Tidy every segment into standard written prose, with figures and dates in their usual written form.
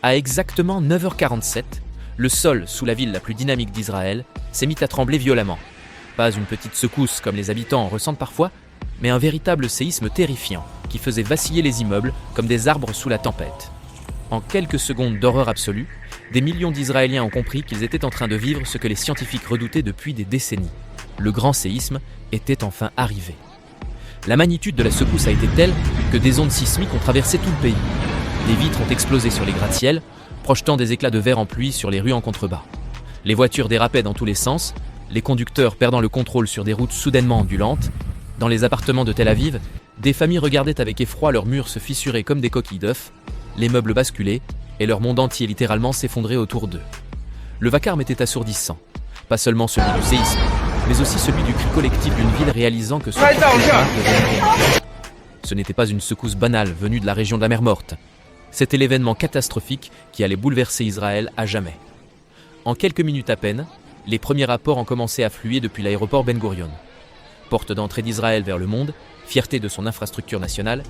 À exactement 9h47, le sol sous la ville la plus dynamique d'Israël s'est mis à trembler violemment. Pas une petite secousse comme les habitants en ressentent parfois, mais un véritable séisme terrifiant qui faisait vaciller les immeubles comme des arbres sous la tempête. En quelques secondes d'horreur absolue, des millions d'Israéliens ont compris qu'ils étaient en train de vivre ce que les scientifiques redoutaient depuis des décennies. Le grand séisme était enfin arrivé. La magnitude de la secousse a été telle que des ondes sismiques ont traversé tout le pays. Des vitres ont explosé sur les gratte-ciels, projetant des éclats de verre en pluie sur les rues en contrebas. Les voitures dérapaient dans tous les sens, les conducteurs perdant le contrôle sur des routes soudainement ondulantes. Dans les appartements de Tel Aviv, des familles regardaient avec effroi leurs murs se fissurer comme des coquilles d'œufs, les meubles basculaient et leur monde entier littéralement s'effondrait autour d'eux. Le vacarme était assourdissant, pas seulement celui du séisme, mais aussi celui du cri collectif d'une ville réalisant que ce n'était pas une secousse banale venue de la région de la mer Morte. C'était l'événement catastrophique qui allait bouleverser Israël à jamais. En quelques minutes à peine, les premiers rapports ont commencé à affluer depuis l'aéroport Ben Gurion. Porte d'entrée d'Israël vers le monde, fierté de son infrastructure nationale,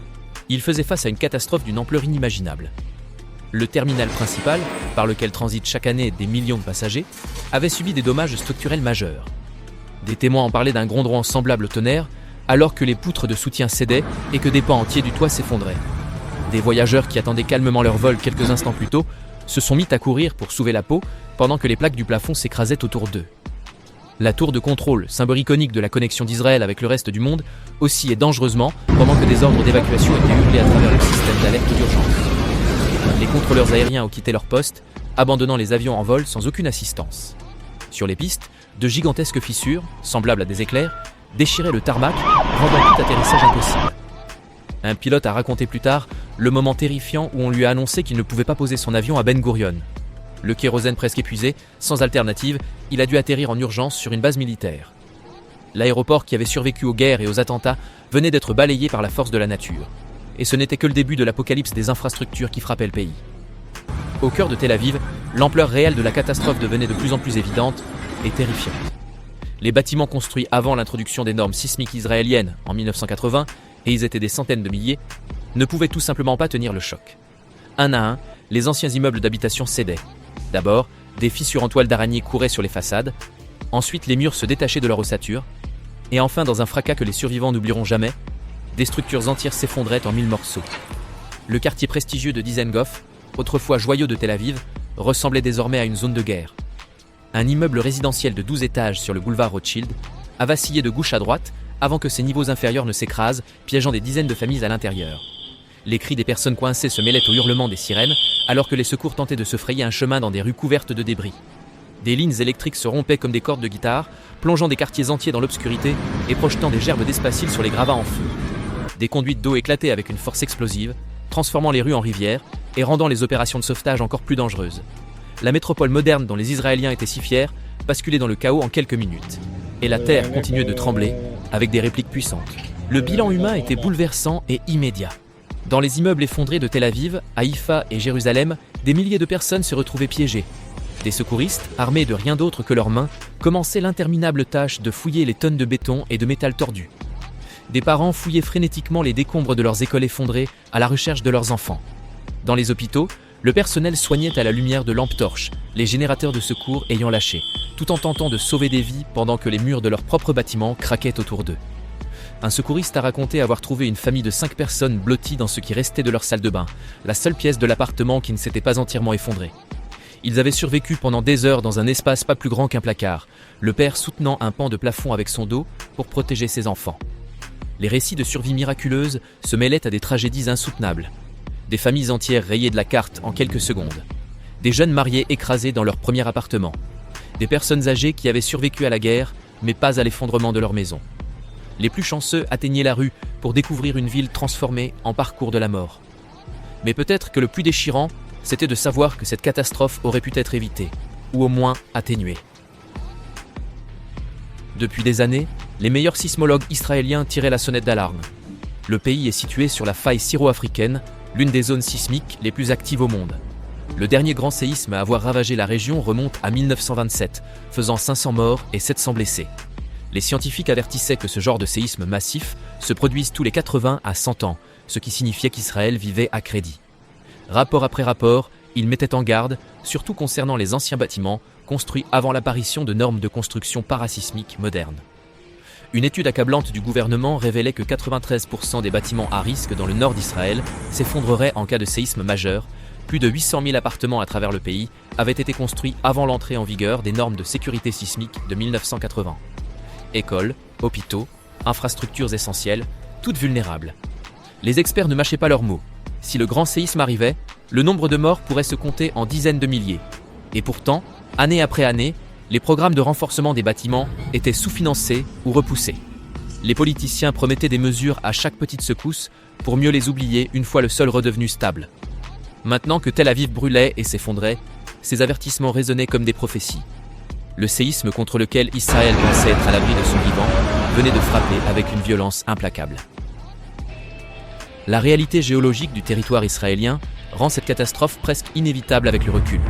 il faisait face à une catastrophe d'une ampleur inimaginable. Le terminal principal, par lequel transitent chaque année des millions de passagers, avait subi des dommages structurels majeurs. Des témoins en parlaient d'un grondement semblable au tonnerre, alors que les poutres de soutien cédaient et que des pans entiers du toit s'effondraient. Des voyageurs qui attendaient calmement leur vol quelques instants plus tôt se sont mis à courir pour sauver la peau pendant que les plaques du plafond s'écrasaient autour d'eux. La tour de contrôle, symbole iconique de la connexion d'Israël avec le reste du monde, oscillait dangereusement pendant que des ordres d'évacuation étaient hurlés à travers le système d'alerte d'urgence. Les contrôleurs aériens ont quitté leur poste, abandonnant les avions en vol sans aucune assistance. Sur les pistes, de gigantesques fissures, semblables à des éclairs, déchiraient le tarmac, rendant tout atterrissage impossible. Un pilote a raconté plus tard le moment terrifiant où on lui a annoncé qu'il ne pouvait pas poser son avion à Ben Gurion. Le kérosène presque épuisé, sans alternative, il a dû atterrir en urgence sur une base militaire. L'aéroport qui avait survécu aux guerres et aux attentats venait d'être balayé par la force de la nature. Et ce n'était que le début de l'apocalypse des infrastructures qui frappait le pays. Au cœur de Tel Aviv, l'ampleur réelle de la catastrophe devenait de plus en plus évidente et terrifiante. Les bâtiments construits avant l'introduction des normes sismiques israéliennes en 1980, et ils étaient des centaines de milliers, ne pouvaient tout simplement pas tenir le choc. Un à un, les anciens immeubles d'habitation cédaient. D'abord, des fissures en toile d'araignée couraient sur les façades, ensuite les murs se détachaient de leur ossature, et enfin dans un fracas que les survivants n'oublieront jamais, des structures entières s'effondraient en 1000 morceaux. Le quartier prestigieux de Dizengoff, autrefois joyau de Tel Aviv, ressemblait désormais à une zone de guerre. Un immeuble résidentiel de 12 étages sur le boulevard Rothschild a vacillé de gauche à droite avant que ses niveaux inférieurs ne s'écrasent, piégeant des dizaines de familles à l'intérieur. Les cris des personnes coincées se mêlaient aux hurlements des sirènes, alors que les secours tentaient de se frayer un chemin dans des rues couvertes de débris. Des lignes électriques se rompaient comme des cordes de guitare, plongeant des quartiers entiers dans l'obscurité et projetant des gerbes d'espaciles sur les gravats en feu. Des conduites d'eau éclataient avec une force explosive, transformant les rues en rivières et rendant les opérations de sauvetage encore plus dangereuses. La métropole moderne dont les Israéliens étaient si fiers basculait dans le chaos en quelques minutes. Et la terre continuait de trembler, avec des répliques puissantes. Le bilan humain était bouleversant et immédiat. Dans les immeubles effondrés de Tel Aviv, Haïfa et Jérusalem, des milliers de personnes se retrouvaient piégées. Des secouristes, armés de rien d'autre que leurs mains, commençaient l'interminable tâche de fouiller les tonnes de béton et de métal tordu. Des parents fouillaient frénétiquement les décombres de leurs écoles effondrées à la recherche de leurs enfants. Dans les hôpitaux, le personnel soignait à la lumière de lampes torches, les générateurs de secours ayant lâché, tout en tentant de sauver des vies pendant que les murs de leur propre bâtiment craquaient autour d'eux. Un secouriste a raconté avoir trouvé une famille de 5 personnes blotties dans ce qui restait de leur salle de bain, la seule pièce de l'appartement qui ne s'était pas entièrement effondrée. Ils avaient survécu pendant des heures dans un espace pas plus grand qu'un placard, le père soutenant un pan de plafond avec son dos pour protéger ses enfants. Les récits de survie miraculeuse se mêlaient à des tragédies insoutenables. Des familles entières rayaient de la carte en quelques secondes. Des jeunes mariés écrasés dans leur premier appartement. Des personnes âgées qui avaient survécu à la guerre, mais pas à l'effondrement de leur maison. Les plus chanceux atteignaient la rue pour découvrir une ville transformée en parcours de la mort. Mais peut-être que le plus déchirant, c'était de savoir que cette catastrophe aurait pu être évitée, ou au moins atténuée. Depuis des années, les meilleurs sismologues israéliens tiraient la sonnette d'alarme. Le pays est situé sur la faille syro-africaine, l'une des zones sismiques les plus actives au monde. Le dernier grand séisme à avoir ravagé la région remonte à 1927, faisant 500 morts et 700 blessés. Les scientifiques avertissaient que ce genre de séisme massif se produise tous les 80 à 100 ans, ce qui signifiait qu'Israël vivait à crédit. Rapport après rapport, Il mettait en garde, surtout concernant les anciens bâtiments construits avant l'apparition de normes de construction parasismique modernes. Une étude accablante du gouvernement révélait que 93% des bâtiments à risque dans le nord d'Israël s'effondreraient en cas de séisme majeur. Plus de 800 000 appartements à travers le pays avaient été construits avant l'entrée en vigueur des normes de sécurité sismique de 1980. Écoles, hôpitaux, infrastructures essentielles, toutes vulnérables. Les experts ne mâchaient pas leurs mots. Si le grand séisme arrivait, le nombre de morts pourrait se compter en dizaines de milliers. Et pourtant, année après année, les programmes de renforcement des bâtiments étaient sous-financés ou repoussés. Les politiciens promettaient des mesures à chaque petite secousse pour mieux les oublier une fois le sol redevenu stable. Maintenant que Tel Aviv brûlait et s'effondrait, ces avertissements résonnaient comme des prophéties. Le séisme contre lequel Israël pensait être à l'abri de son vivant venait de frapper avec une violence implacable. La réalité géologique du territoire israélien rend cette catastrophe presque inévitable avec le recul.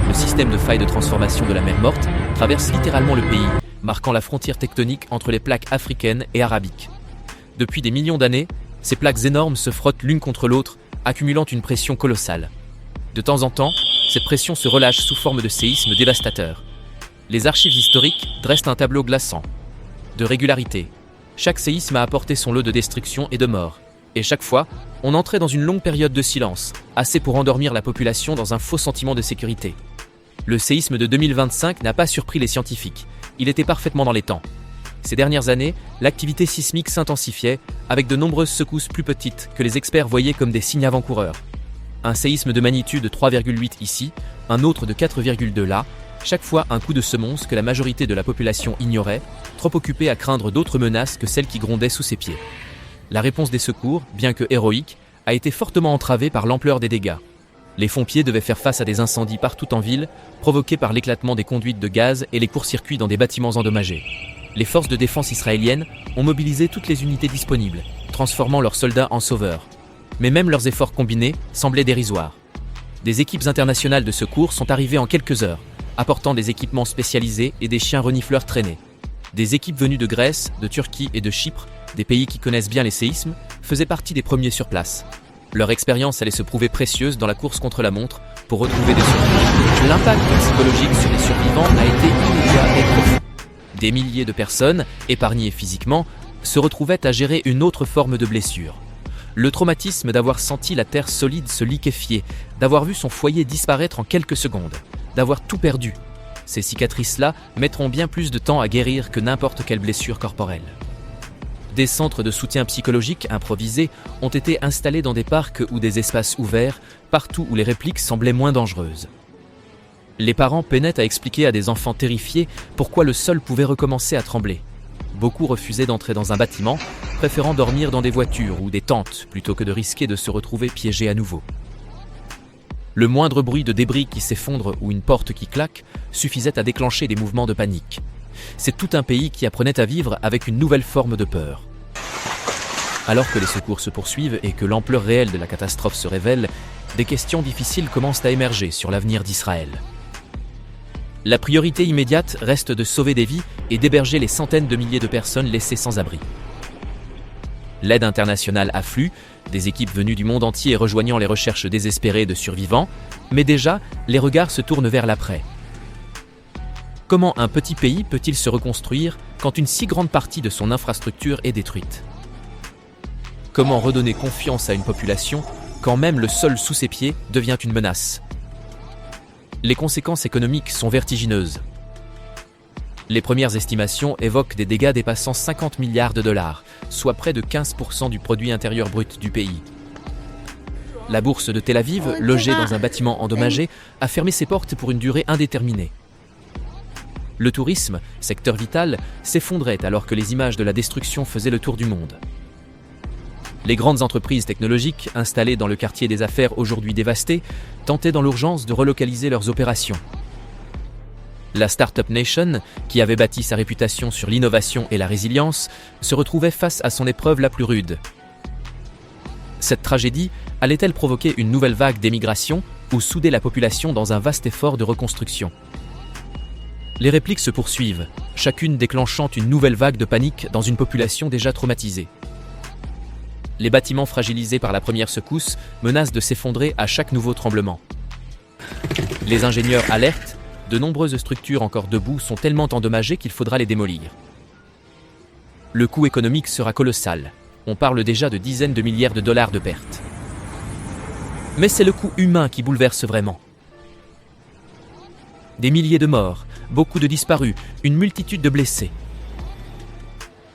Le système de failles de transformation de la mer Morte traverse littéralement le pays, marquant la frontière tectonique entre les plaques africaines et arabiques. Depuis des millions d'années, ces plaques énormes se frottent l'une contre l'autre, accumulant une pression colossale. De temps en temps, cette pression se relâche sous forme de séismes dévastateurs. Les archives historiques dressent un tableau glaçant. De régularité. Chaque séisme a apporté son lot de destruction et de mort. Et chaque fois, on entrait dans une longue période de silence, assez pour endormir la population dans un faux sentiment de sécurité. Le séisme de 2025 n'a pas surpris les scientifiques. Il était parfaitement dans les temps. Ces dernières années, l'activité sismique s'intensifiait, avec de nombreuses secousses plus petites que les experts voyaient comme des signes avant-coureurs. Un séisme de magnitude 3,8 ici, un autre de 4,2 là, chaque fois un coup de semonce que la majorité de la population ignorait, trop occupée à craindre d'autres menaces que celles qui grondaient sous ses pieds. La réponse des secours, bien que héroïque, a été fortement entravée par l'ampleur des dégâts. Les pompiers devaient faire face à des incendies partout en ville, provoqués par l'éclatement des conduites de gaz et les courts-circuits dans des bâtiments endommagés. Les forces de défense israéliennes ont mobilisé toutes les unités disponibles, transformant leurs soldats en sauveurs. Mais même leurs efforts combinés semblaient dérisoires. Des équipes internationales de secours sont arrivées en quelques heures, apportant des équipements spécialisés et des chiens renifleurs traînés. Des équipes venues de Grèce, de Turquie et de Chypre, des pays qui connaissent bien les séismes, faisaient partie des premiers sur place. Leur expérience allait se prouver précieuse dans la course contre la montre pour retrouver des survivants. L'impact psychologique sur les survivants a été immédiat et profond. Des milliers de personnes, épargnées physiquement, se retrouvaient à gérer une autre forme de blessure. Le traumatisme d'avoir senti la terre solide se liquéfier, d'avoir vu son foyer disparaître en quelques secondes, d'avoir tout perdu. Ces cicatrices-là mettront bien plus de temps à guérir que n'importe quelle blessure corporelle. Des centres de soutien psychologique improvisés ont été installés dans des parcs ou des espaces ouverts, partout où les répliques semblaient moins dangereuses. Les parents peinaient à expliquer à des enfants terrifiés pourquoi le sol pouvait recommencer à trembler. Beaucoup refusaient d'entrer dans un bâtiment, préférant dormir dans des voitures ou des tentes plutôt que de risquer de se retrouver piégés à nouveau. Le moindre bruit de débris qui s'effondre ou une porte qui claque suffisait à déclencher des mouvements de panique. C'est tout un pays qui apprenait à vivre avec une nouvelle forme de peur. Alors que les secours se poursuivent et que l'ampleur réelle de la catastrophe se révèle, des questions difficiles commencent à émerger sur l'avenir d'Israël. La priorité immédiate reste de sauver des vies et d'héberger les centaines de milliers de personnes laissées sans abri. L'aide internationale afflue, des équipes venues du monde entier rejoignant les recherches désespérées de survivants, mais déjà, les regards se tournent vers l'après. Comment un petit pays peut-il se reconstruire quand une si grande partie de son infrastructure est détruite ? Comment redonner confiance à une population quand même le sol sous ses pieds devient une menace ? Les conséquences économiques sont vertigineuses. Les premières estimations évoquent des dégâts dépassant 50 milliards de dollars, soit près de 15% du produit intérieur brut du pays. La bourse de Tel Aviv, logée dans un bâtiment endommagé, a fermé ses portes pour une durée indéterminée. Le tourisme, secteur vital, s'effondrait alors que les images de la destruction faisaient le tour du monde. Les grandes entreprises technologiques, installées dans le quartier des affaires aujourd'hui dévasté, tentaient dans l'urgence de relocaliser leurs opérations. La Startup Nation, qui avait bâti sa réputation sur l'innovation et la résilience, se retrouvait face à son épreuve la plus rude. Cette tragédie allait-elle provoquer une nouvelle vague d'émigration ou souder la population dans un vaste effort de reconstruction ? Les répliques se poursuivent, chacune déclenchant une nouvelle vague de panique dans une population déjà traumatisée. Les bâtiments fragilisés par la première secousse menacent de s'effondrer à chaque nouveau tremblement. Les ingénieurs alertent, de nombreuses structures encore debout sont tellement endommagées qu'il faudra les démolir. Le coût économique sera colossal. On parle déjà de dizaines de milliards de dollars de pertes. Mais c'est le coût humain qui bouleverse vraiment. Des milliers de morts, beaucoup de disparus, une multitude de blessés.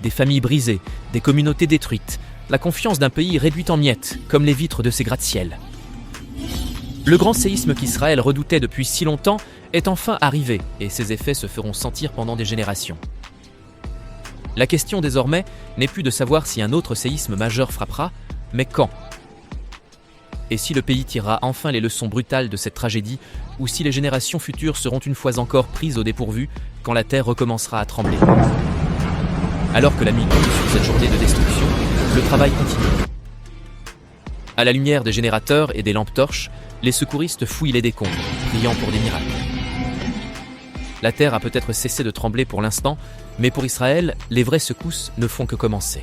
Des familles brisées, des communautés détruites, la confiance d'un pays réduite en miettes, comme les vitres de ses gratte-ciel. Le grand séisme qu'Israël redoutait depuis si longtemps est enfin arrivé et ses effets se feront sentir pendant des générations. La question désormais n'est plus de savoir si un autre séisme majeur frappera, mais quand. Et si le pays tirera enfin les leçons brutales de cette tragédie, ou si les générations futures seront une fois encore prises au dépourvu quand la terre recommencera à trembler. Alors que la nuit tombe sur cette journée de destruction, le travail continue. À la lumière des générateurs et des lampes torches, les secouristes fouillent les décombres, priant pour des miracles. La terre a peut-être cessé de trembler pour l'instant, mais pour Israël, les vraies secousses ne font que commencer.